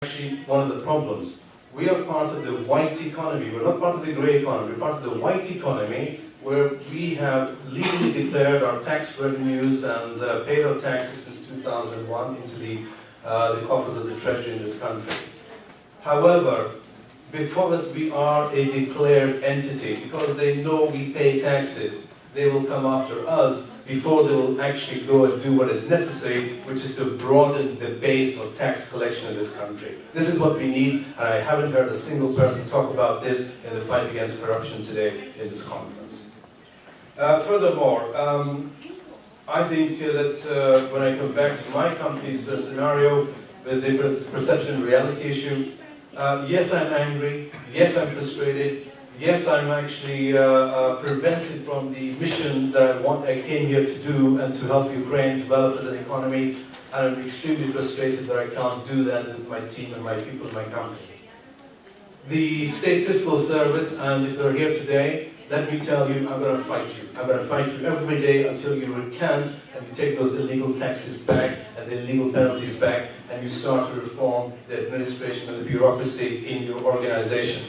actually one of the problems. We are part of the white economy. We're not part of the grey economy. We're part of the white economy where we have legally declared our tax revenues and paid our taxes since 2001 into the coffers of the treasury in this country. However, before us we are a declared entity. Because they know we pay taxes, they will come after us before they will actually go and do what is necessary, which is to broaden the base of tax collection in this country. This is what we need, and I haven't heard a single person talk about this in the fight against corruption today in this conference. Furthermore, I think that when I come back to my company's scenario with the perception and reality issue, yes, I'm angry, yes, I'm frustrated, yes, I'm actually prevented from the mission that I came here to do and to help Ukraine develop as an economy, and I'm extremely frustrated that I can't do that with my team and my people in my company. The State Fiscal Service, and if they're here today, let me tell you, I'm going to fight you. I'm going to fight you every day until you recant and you take those illegal taxes back and the illegal penalties back, and you start to reform the administration and the bureaucracy in your organization.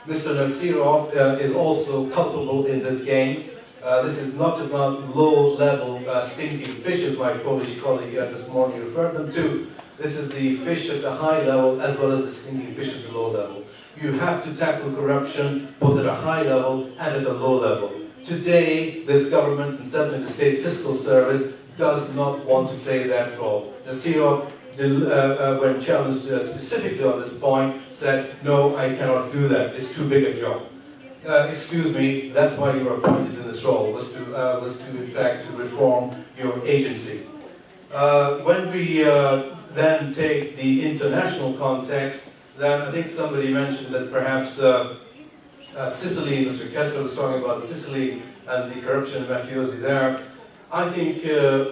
Mr. Nasirov is also culpable in this game. This is not about low-level stinking fish, as my Polish colleague this morning referred them to. This is the fish at the high level as well as the stinking fish at the low level. You have to tackle corruption both at a high level and at a low level. Today, this government, and certainly the State Fiscal Service, does not want to play that role. Nasirov, when challenged specifically on this point, said, no, I cannot do that, it's too big a job. Excuse me, that's why you were appointed in this role, was to in fact, to reform your agency. When we then take the international context, then I think somebody mentioned that perhaps Sicily, Mr. Kessler was talking about Sicily and the corruption and mafiosi there. I think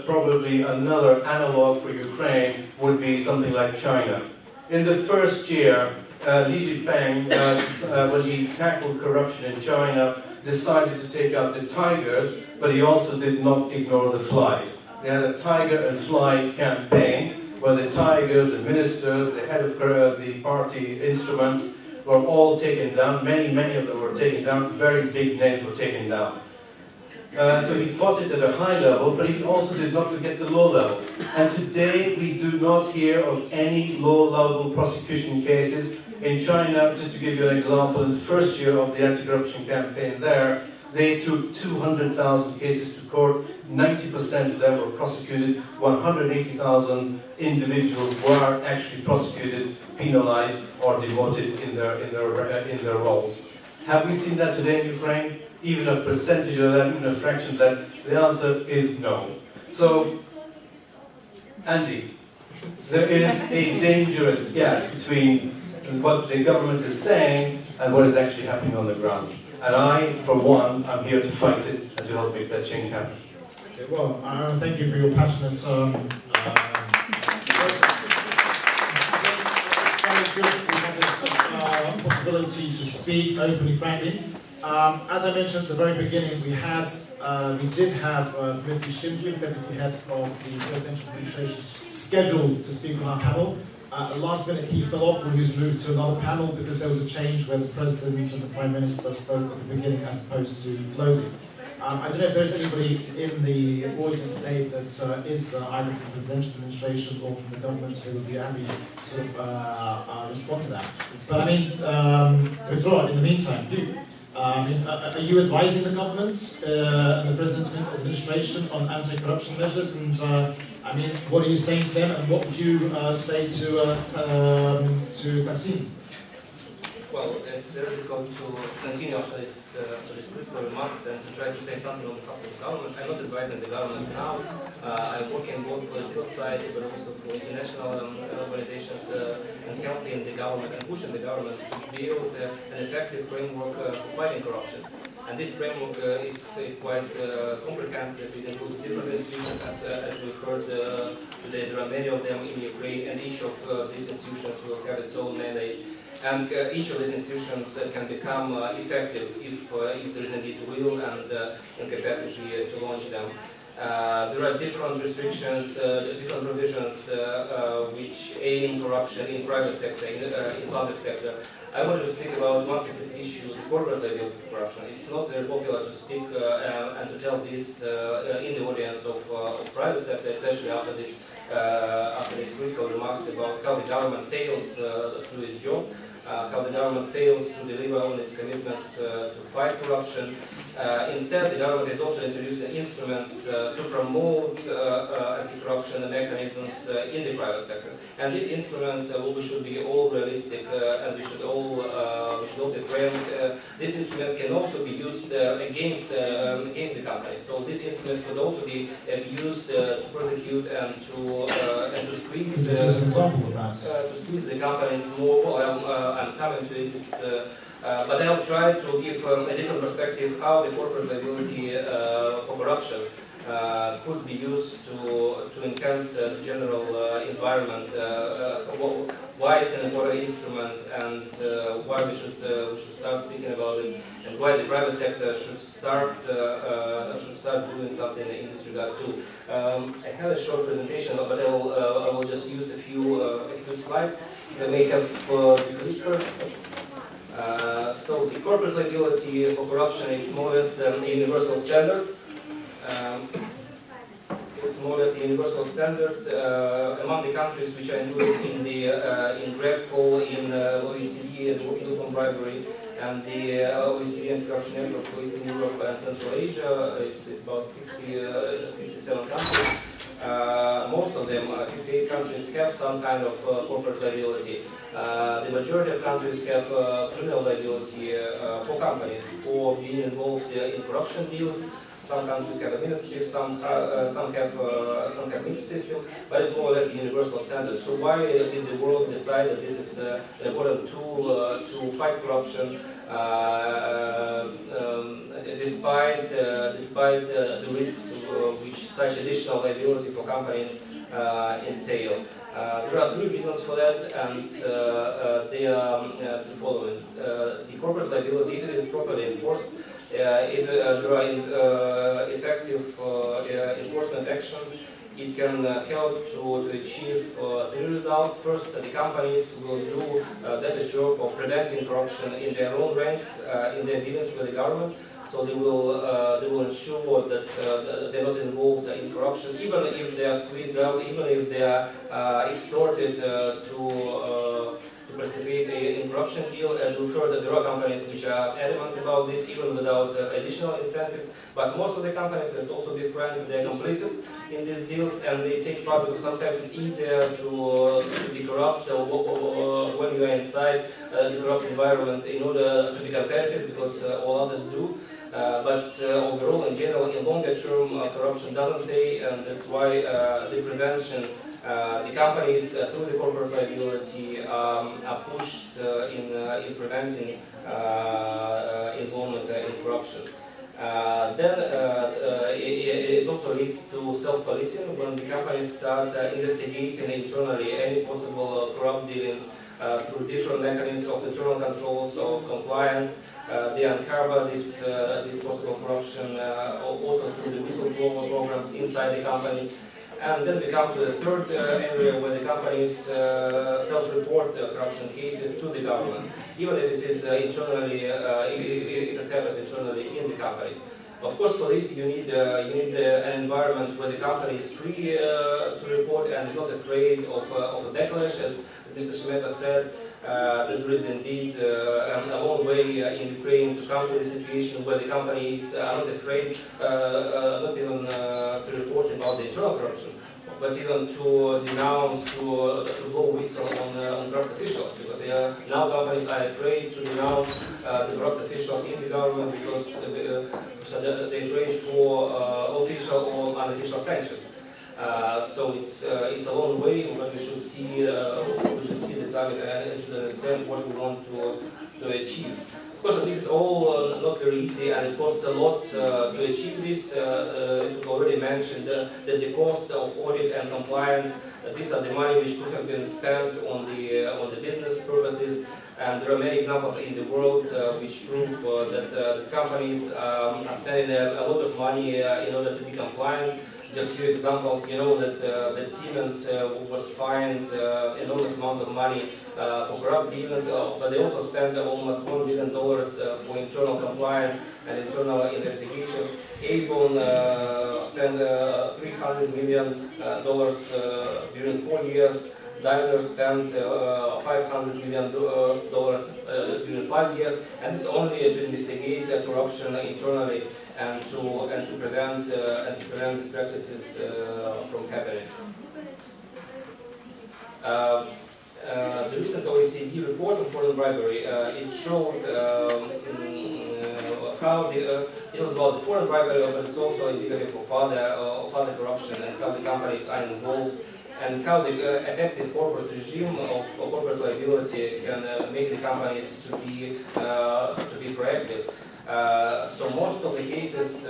probably another analog for Ukraine would be something like China. In the first year, Li Jinping, when he tackled corruption in China, decided to take out the tigers, but he also did not ignore the flies. They had a tiger and fly campaign, where the tigers, the ministers, the head of the party instruments were all taken down. Many of them were taken down. Very big names were taken down. So he fought it at a high level, but he also did not forget the low level. And today we do not hear of any low-level prosecution cases. In China, just to give you an example, in the first year of the anti-corruption campaign there, they took 200,000 cases to court. 90% of them were prosecuted. 180,000 individuals were actually prosecuted, penalized, or demoted in their roles. Have we seen that today in Ukraine? Even a percentage of that, even a fraction of that? The answer is no. So, Andy, there is a dangerous gap between what the government is saying and what is actually happening on the ground. And I, for one, am here to fight it and to help make that change happen. Okay, well, thank you for your passionate it's very good we have this possibility to speak openly, frankly. As I mentioned at the very beginning, we did have Dmitry Shimkin, Deputy Head of the Presidential Administration, scheduled to speak on our panel. Last minute he fell off when he was moved to another panel because there was a change where the President and the Prime Minister spoke at the beginning as opposed to closing. I don't know if there's anybody in the audience today that is either from the Presidential Administration or from the government who would be happy to sort of respond to that. But I mean, withdraw in the meantime, are you advising the government and the President's administration on anti-corruption measures? And I mean, what are you saying to them, and what would you say to Taksim? Well, it's very difficult to continue after this critical remarks and to try to say something on behalf of the government. I'm not advising the government now. I'm working both for the civil society but also for international organizations and helping the government and pushing the government to build an effective framework for fighting corruption. And this framework is quite comprehensive. It includes different institutions, and as we've heard today, there are many of them in Ukraine, and each of these institutions will have its own mandate. And each of these institutions can become effective if there is indeed will and capacity to launch them. There are different restrictions, different provisions which aim corruption in private sector, in public sector. I wanted to speak about one specific issue, the corporate liability for corruption. It's not very popular to speak and to tell this in the audience of private sector, especially after these critical remarks about how the government fails to do its job, how the government fails to deliver on its commitments to fight corruption. Instead, the government has also introduced instruments to promote anti-corruption mechanisms in the private sector. And these instruments, we should be all realistic and we should all be frank. These instruments can also be used against the companies. So these instruments could also be used to prosecute and to squeeze. Give us an example of that. To squeeze the companies more. Well, I'm coming to it. But I'll try to give a different perspective how the corporate liability for corruption could be used to enhance the general environment, why it's an important instrument, and why we should start speaking about it, and why the private sector should start doing something in this regard too. I have a short presentation, but I will just use a few slides. If I may have the clicker. So the corporate liability for corruption is more or less a universal standard. It's more or less a universal standard among the countries which are included in GRECO, in OECD, the Working Group on Bribery, and the OECD Anti-Corruption Network for Eastern Europe and Central Asia. It's about 67 countries. Most of them, 58 countries, have some kind of corporate liability. The majority of countries have criminal liability for companies for being involved in corruption deals. Some countries have administrative, some have mixed system, but it's more or less a universal standard. So why did the world decide that this is an important tool to fight corruption, despite the risks which such additional liability for companies entail? There are three reasons for that, and they are the following. The corporate liability, if it is properly enforced, if there are effective enforcement actions, it can help to achieve three results. First, the companies will do a better job of preventing corruption in their own ranks, in their dealings with the government. So they will ensure that they're not involved in corruption, even if they are squeezed out, even if they are extorted to participate in corruption deal. As we've heard, that there are companies which are adamant about this, even without additional incentives. But most of the companies, let's also be frank, they're complicit in these deals, and they take part because sometimes it's easier to be corrupt when you are inside the corrupt environment in order to be competitive, because all others do. But overall, in general, in longer term, corruption doesn't pay, and that's why the prevention, the companies through the corporate liability are pushed in preventing involvement in corruption. Then it also leads to self-policing when the companies start investigating internally any possible corrupt dealings through different mechanisms of internal controls, of compliance. They uncover this possible corruption also through the whistleblower programs inside the companies. And then we come to the third area where the companies self-report corruption cases to the government, even if it is internally, if it happens internally in the companies. Of course, for this you need an environment where the company is free to report and is not afraid of a backlash, as Mr. Shemeta said. There is indeed a long way in Ukraine to come to the situation where the companies are not afraid, not even to report about the internal corruption, but even to denounce, to blow whistle on corrupt officials, because now companies are afraid to denounce the corrupt officials in the government because they're afraid for official or unofficial sanctions. So it's a long way, but we should see the target and should understand what we want to achieve. Of course, this is all not very easy, and it costs a lot to achieve this. It was already mentioned that the cost of audit and compliance, these are the money which could have been spent on the business purpose policies. And there are many examples in the world which prove that companies are spending a lot of money in order to be compliant. Just few examples, you know that Siemens was fined enormous amount of money for corrupt dealings, but they also spent almost $1 billion for internal compliance and internal investigations. Avon spent $300 million during 4 years. Daimler spent $500 million during 5 years, and it's only to investigate corruption internally and to prevent these practices from happening. The recent OECD report on foreign bribery it showed how it was about the foreign bribery, but it's also indicative of other corruption and how the companies are involved, and how the effective corporate regime of corporate liability can make the companies to be proactive. So most of the cases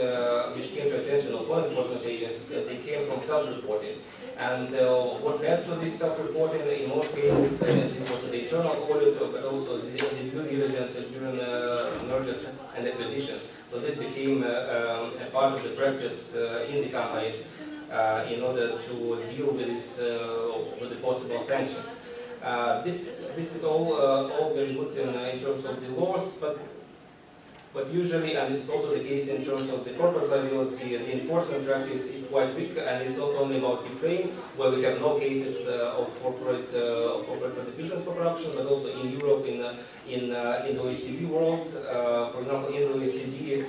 which came to attention of law enforcement agencies, they came from self-reporting. And what led to this self-reporting, in most cases, this was the internal audit, but also the due diligence during mergers and acquisitions. So this became a part of the practice in the companies in order to deal with this, with the possible sanctions. This is all very good in terms of the laws, but usually, and this is also the case in terms of the corporate liability, the enforcement practice is quite weak, and it's not only about Ukraine, where we have no cases of corporate prosecutions for corruption, but also in Europe, in the OECD world. For example, in the OECD,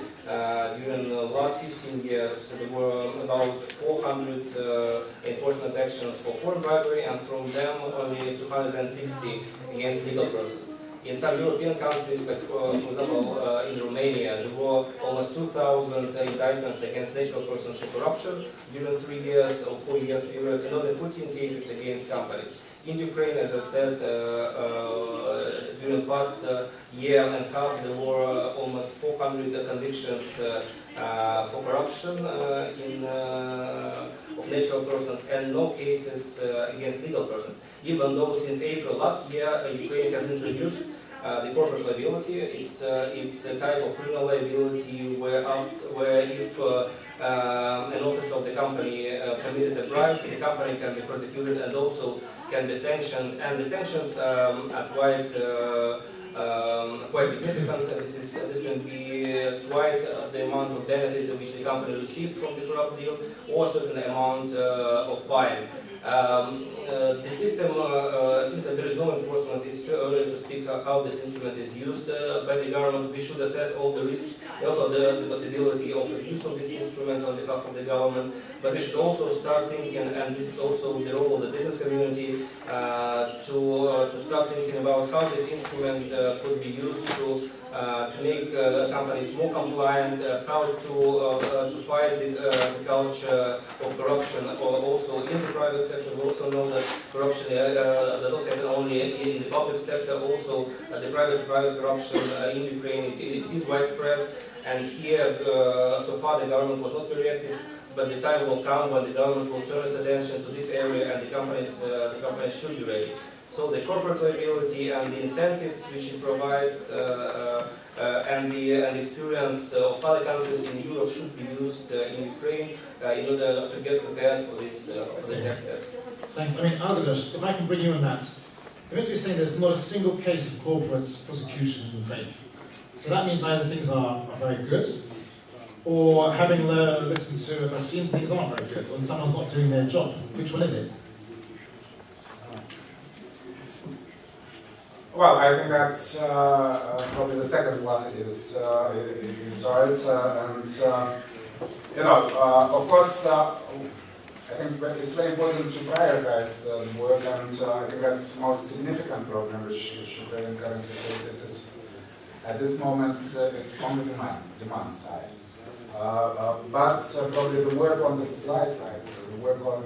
during the last 15 years, there were about 400 enforcement actions for foreign bribery, and from them only 260 against legal persons. In some European countries, like for example in Romania, there were almost 2,000 indictments against natural persons for corruption during 3 years or 4 years period, and only 14 cases against companies. In Ukraine, as I said, during the past year and a half, there were almost 400 convictions for corruption of natural persons, and no cases against legal persons. Even though since April last year, Ukraine has introduced the corporate liability. It's a type of criminal liability where if an officer of the company committed a bribe, the company can be prosecuted and also can be sanctioned. And the sanctions are quite significant. This can be twice the amount of benefit which the company received from the corrupt deal, or a certain amount of fine. The system, since there is no enforcement, it's too early to speak how this instrument is used by the government. We should assess all the risks, also the possibility of the use of this instrument on behalf of the government. But we should also start thinking, and this is also the role of the business community, to start thinking about how this instrument could be used to make companies more compliant, how to fight the culture of corruption, or also in the private sector. We also know that corruption does not happen only in the public sector, also the private corruption in Ukraine, it is widespread. And here, so far the government was not very active, but the time will come when the government will turn its attention to this area, and the companies should be ready. So the corporate liability and the incentives which it provides and the experience of other countries in Europe should be used in Ukraine in order to get prepared for this next step. Thanks. I mean, Альтіус, if I can bring you in that, Dimitri's saying there's not a single case of corporate prosecution in Ukraine. So that means either things are very good, or having listened to Basim, things aren't very good, or someone's not doing their job. Which one is it? Well, I think that probably the second one is right, and of course, I think it's very important to prioritize work, and I think that the most significant problem which Ukraine currently faces is, at this moment, is on the demand side. But probably the work on the supply side, so the work on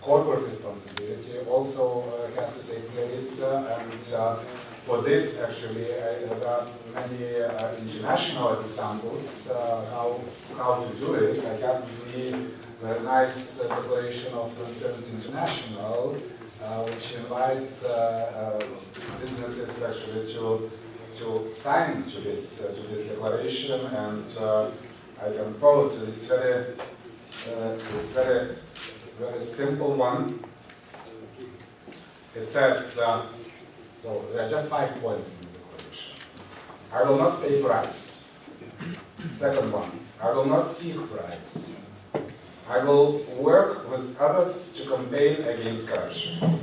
corporate responsibility also has to take place, and for this actually there are many international examples how to do it. I have the very nice declaration of Transparency International, which invites businesses actually to sign to this declaration, and I can follow to this very simple one. It says, so there are just 5 points in this declaration. I will not pay bribes. Second one, I will not seek bribes. I will work with others to campaign against corruption.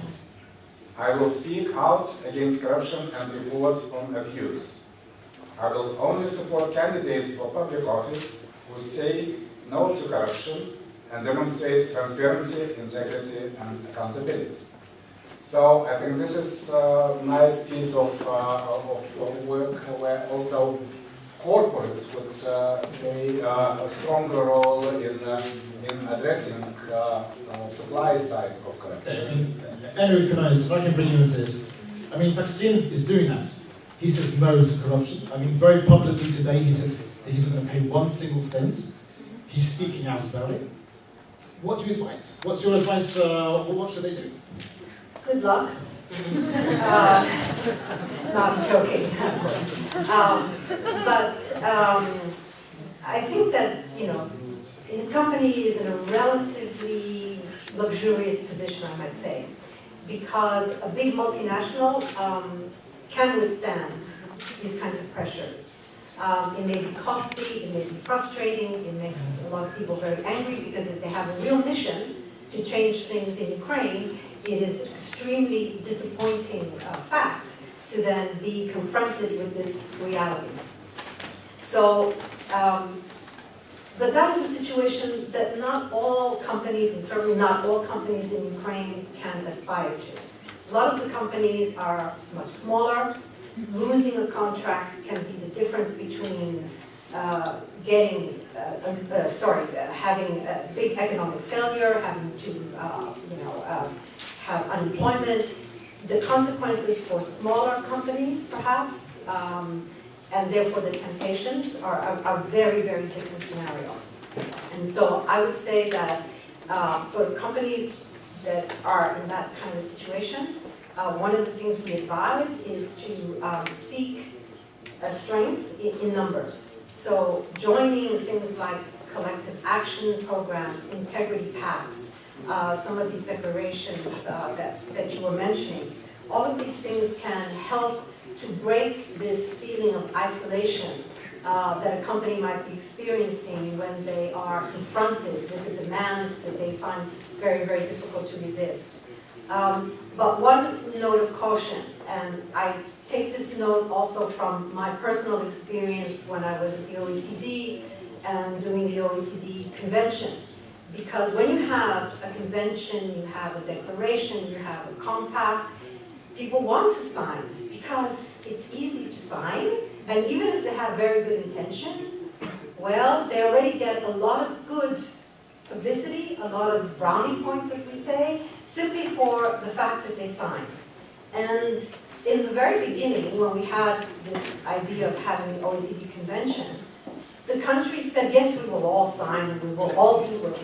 I will speak out against corruption and report on abuse. I will only support candidates for public office who say no to corruption and demonstrate transparency, integrity, and accountability. So I think this is a nice piece of work where also corporates would play a stronger role in addressing supply side of corruption. Enric Canais, if I can bring you into this. I mean, Taksin is doing that. He says no to corruption. I mean, very publicly today he said that he's not going to pay 1 single cent. He's speaking out about it. What do you advise? What's your advice? What should they do? Good luck. No, I'm joking, of course. I think that, you know, his company is in a relatively luxurious position, I might say, because a big multinational can withstand these kinds of pressures. It may be costly, it may be frustrating, it makes a lot of people very angry because if they have a real mission to change things in Ukraine, it is extremely disappointing fact to then be confronted with this reality. So, but that is a situation that not all companies, and certainly not all companies in Ukraine, can aspire to. A lot of the companies are much smaller. Losing a contract can be the difference between having a big economic failure, having to, have unemployment. The consequences for smaller companies, perhaps, and therefore the temptations are a very, very different scenario. And so I would say that for companies that are in that kind of situation, one of the things we advise is to seek strength in numbers. So joining things like collective action programs, integrity pacts, some of these declarations that you were mentioning, all of these things can help to break this feeling of isolation that a company might be experiencing when they are confronted with the demands that they find very, very difficult to resist. But one note of caution, and I take this note also from my personal experience when I was at the OECD and doing the OECD convention. Because when you have a convention, you have a declaration, you have a compact, people want to sign because it's easy to sign, and even if they have very good intentions, well, they already get a lot of good publicity, a lot of brownie points, as we say, simply for the fact that they sign. And in the very beginning, when we had this idea of having the OECD convention, the countries said, yes, we will all sign and we will all do what